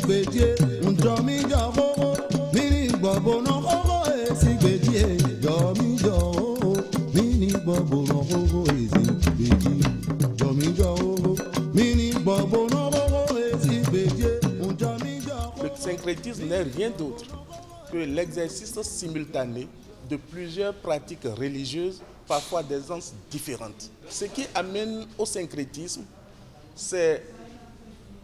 bedie, unjomi joro, mini bobo no ho esi bedie, jomi joro, mini bobo no ho esi bedie, jomi joro, mini bobo no ho esi bedie, unjomi joro. Le syncrétisme n'est rien d'autre que l'exercice simultané de plusieurs pratiques religieuses, parfois d'aisance différentes. Ce qui amène au syncrétisme, c'est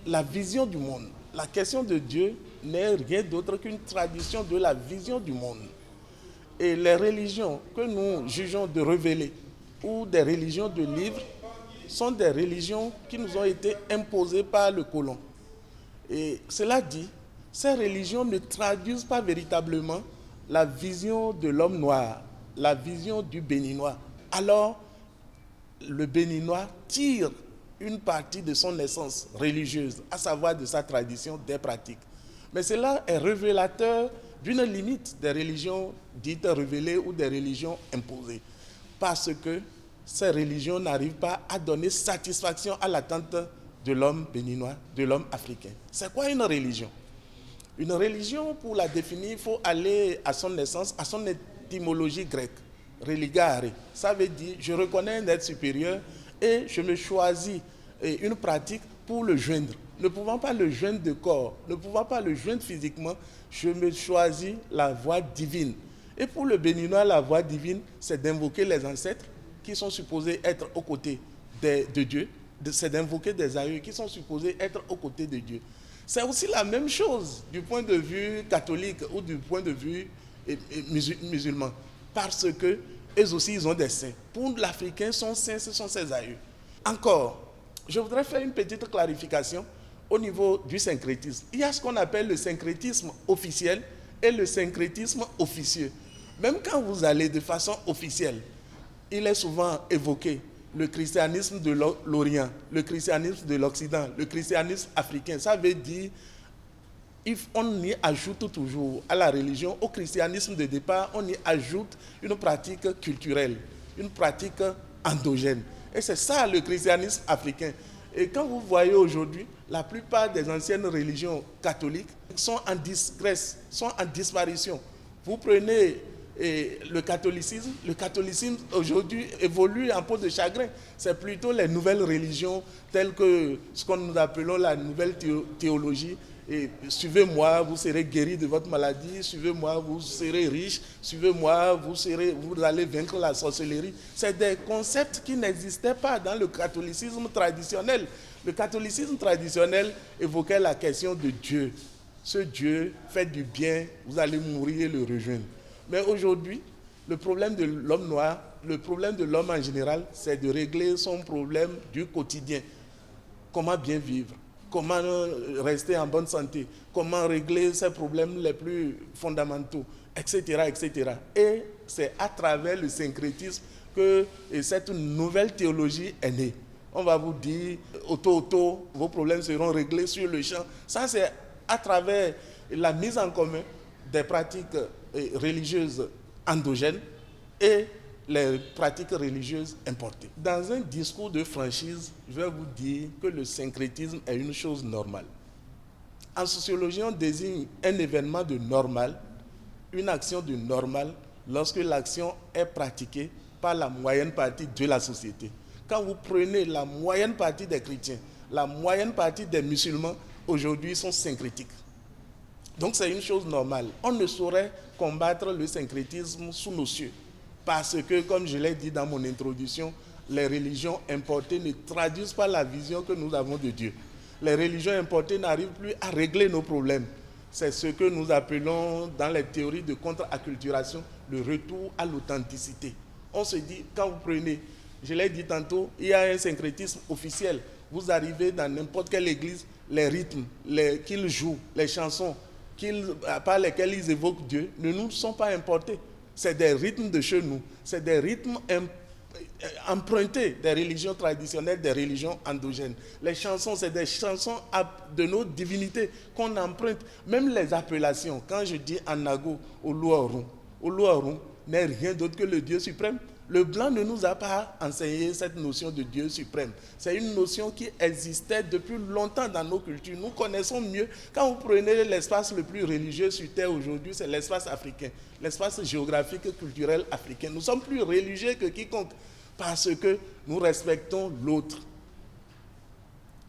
la vision du monde. La question de Dieu n'est rien d'autre qu'une tradition de la vision du monde. Et les religions que nous jugeons de révéler ou des religions de livres sont des religions qui nous ont été imposées par le colon. Et cela dit, ces religions ne traduisent pas véritablement la vision de l'homme noir, la vision du Béninois. Alors, le Béninois tire une partie de son essence religieuse, à savoir de sa tradition, des pratiques. Mais cela est révélateur d'une limite des religions dites révélées ou des religions imposées. Parce que ces religions n'arrivent pas à donner satisfaction à l'attente de l'homme béninois, de l'homme africain. C'est quoi une religion? Une religion, pour la définir, il faut aller à son essence, à son étymologie grecque, religare. Ça veut dire, je reconnais un être supérieur et je me choisis une pratique pour le joindre. Ne pouvant pas le joindre de corps, ne pouvant pas le joindre physiquement, je me choisis la voie divine. Et pour le Béninois, la voie divine, c'est d'invoquer les ancêtres qui sont supposés être aux côtés de Dieu, c'est d'invoquer des aïeux qui sont supposés être aux côtés de Dieu. C'est aussi la même chose du point de vue catholique ou du point de vue musulman. Parce que eux aussi, ils ont des saints. Pour l'Africain, son saint, ce sont ses aïeux. Encore, je voudrais faire une petite clarification au niveau du syncrétisme. Il y a ce qu'on appelle le syncrétisme officiel et le syncrétisme officieux. Même quand vous allez de façon officielle, il est souvent évoqué le christianisme de l'Orient, le christianisme de l'Occident, le christianisme africain. Ça veut dire on y ajoute toujours à la religion, au christianisme de départ, on y ajoute une pratique culturelle, une pratique endogène. Et c'est ça le christianisme africain. Et quand vous voyez aujourd'hui, la plupart des anciennes religions catholiques sont en disgrâce, sont en disparition. Vous prenez le catholicisme aujourd'hui évolue en peau de chagrin. C'est plutôt les nouvelles religions telles que ce que nous appelons la nouvelle théologie. Et suivez-moi, vous serez guéri de votre maladie, suivez-moi, vous serez riche, suivez-moi, vous allez vaincre la sorcellerie. C'est des concepts qui n'existaient pas dans le catholicisme traditionnel. Le catholicisme traditionnel évoquait la question de Dieu. Ce Dieu fait du bien, vous allez mourir et le rejoindre. Mais aujourd'hui, le problème de l'homme noir, le problème de l'homme en général, c'est de régler son problème du quotidien. Comment bien vivre? Comment rester en bonne santé, comment régler ses problèmes les plus fondamentaux, etc., etc. Et c'est à travers le syncrétisme que cette nouvelle théologie est née. On va vous dire, auto, vos problèmes seront réglés sur le champ. Ça, c'est à travers la mise en commun des pratiques religieuses endogènes et les pratiques religieuses importées. Dans un discours de franchise, je vais vous dire que le syncrétisme est une chose normale. En sociologie, on désigne un événement de normal, une action de normal, lorsque l'action est pratiquée par la moyenne partie de la société. Quand vous prenez la moyenne partie des chrétiens, la moyenne partie des musulmans, aujourd'hui sont syncrétiques. Donc c'est une chose normale. On ne saurait combattre le syncrétisme sous nos cieux. Parce que, comme je l'ai dit dans mon introduction, les religions importées ne traduisent pas la vision que nous avons de Dieu. Les religions importées n'arrivent plus à régler nos problèmes. C'est ce que nous appelons dans les théories de contre-acculturation le retour à l'authenticité. On se dit, quand vous prenez, je l'ai dit tantôt, il y a un syncrétisme officiel. Vous arrivez dans n'importe quelle église, les rythmes qu'ils jouent, les chansons par lesquelles ils évoquent Dieu ne nous sont pas importés. C'est des rythmes de chez nous, c'est des rythmes empruntés des religions traditionnelles, des religions endogènes. Les chansons, c'est des chansons de nos divinités qu'on emprunte. Même les appellations, quand je dis Anago, Oluorun n'est rien d'autre que le Dieu suprême. Le blanc ne nous a pas enseigné cette notion de Dieu suprême. C'est une notion qui existait depuis longtemps dans nos cultures. Nous connaissons mieux. Quand vous prenez l'espace le plus religieux sur Terre aujourd'hui, c'est l'espace africain, l'espace géographique et culturel africain. Nous sommes plus religieux que quiconque parce que nous respectons l'autre.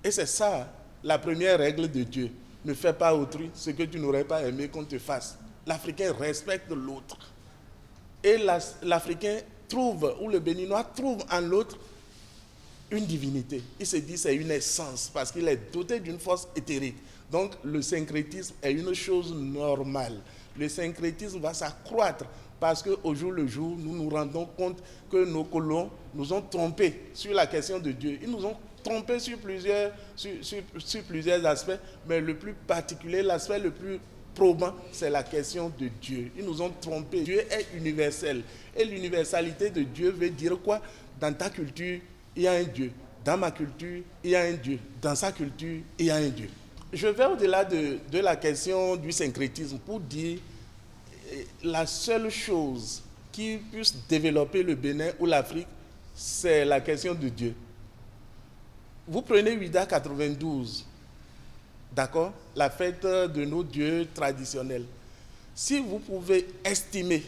Et c'est ça la première règle de Dieu. Ne fais pas à autrui ce que tu n'aurais pas aimé qu'on te fasse. L'Africain respecte l'autre. Et l'Africain trouve, ou le Béninois trouve en l'autre une divinité. Il se dit c'est une essence parce qu'il est doté d'une force éthérique. Donc le syncrétisme est une chose normale. Le syncrétisme va s'accroître parce qu'au jour le jour, nous nous rendons compte que nos colons nous ont trompés sur la question de Dieu. Ils nous ont trompés sur plusieurs aspects, mais le plus particulier, l'aspect le plus probant, c'est la question de Dieu. Ils nous ont trompés. Dieu est universel. Et l'universalité de Dieu veut dire quoi? Dans ta culture, il y a un Dieu. Dans ma culture, il y a un Dieu. Dans sa culture, il y a un Dieu. Je vais au-delà de la question du syncrétisme pour dire la seule chose qui puisse développer le Bénin ou l'Afrique, c'est la question de Dieu. Vous prenez Ouida 92, d'accord? La fête de nos dieux traditionnels. Si vous pouvez estimer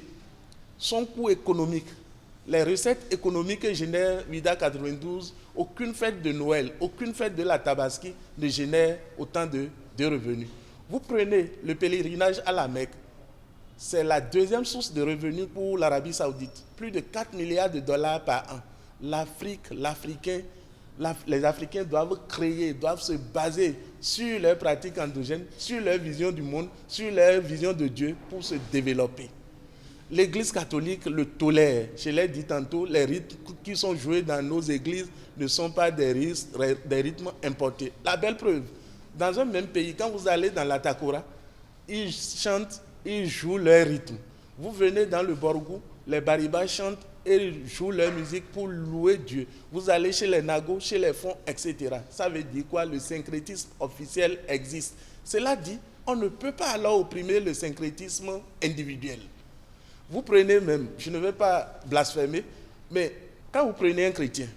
son coût économique, les recettes économiques que génère Ouida 92, aucune fête de Noël, aucune fête de la Tabaski ne génère autant de revenus. Vous prenez le pèlerinage à la Mecque, c'est la deuxième source de revenus pour l'Arabie Saoudite. Plus de 4 milliards de dollars par an. L'Afrique, les Africains doivent créer, doivent se baser sur leurs pratiques endogènes, sur leur vision du monde, sur leur vision de Dieu pour se développer. L'Église catholique le tolère. Je l'ai dit tantôt, les rythmes qui sont joués dans nos églises ne sont pas des rythmes importés. La belle preuve, dans un même pays, quand vous allez dans la Takora, ils chantent, ils jouent leur rythme. Vous venez dans le Borgou, les Baribas chantent et jouent leur musique pour louer Dieu. Vous allez chez les Nagos, chez les Fonds, etc. Ça veut dire quoi? Le syncrétisme officiel existe. Cela dit, on ne peut pas alors opprimer le syncrétisme individuel. Vous prenez même, je ne vais pas blasphémer, mais quand vous prenez un chrétien,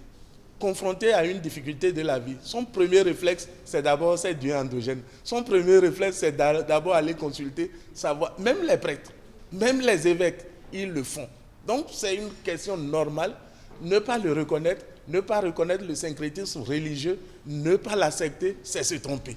confronté à une difficulté de la vie, son premier réflexe, c'est d'abord c'est Dieu endogène. Son premier réflexe, c'est d'abord aller consulter, savoir, même les prêtres, même les évêques, ils le font. Donc c'est une question normale, ne pas le reconnaître, ne pas reconnaître le syncrétisme religieux, ne pas l'accepter, c'est se tromper.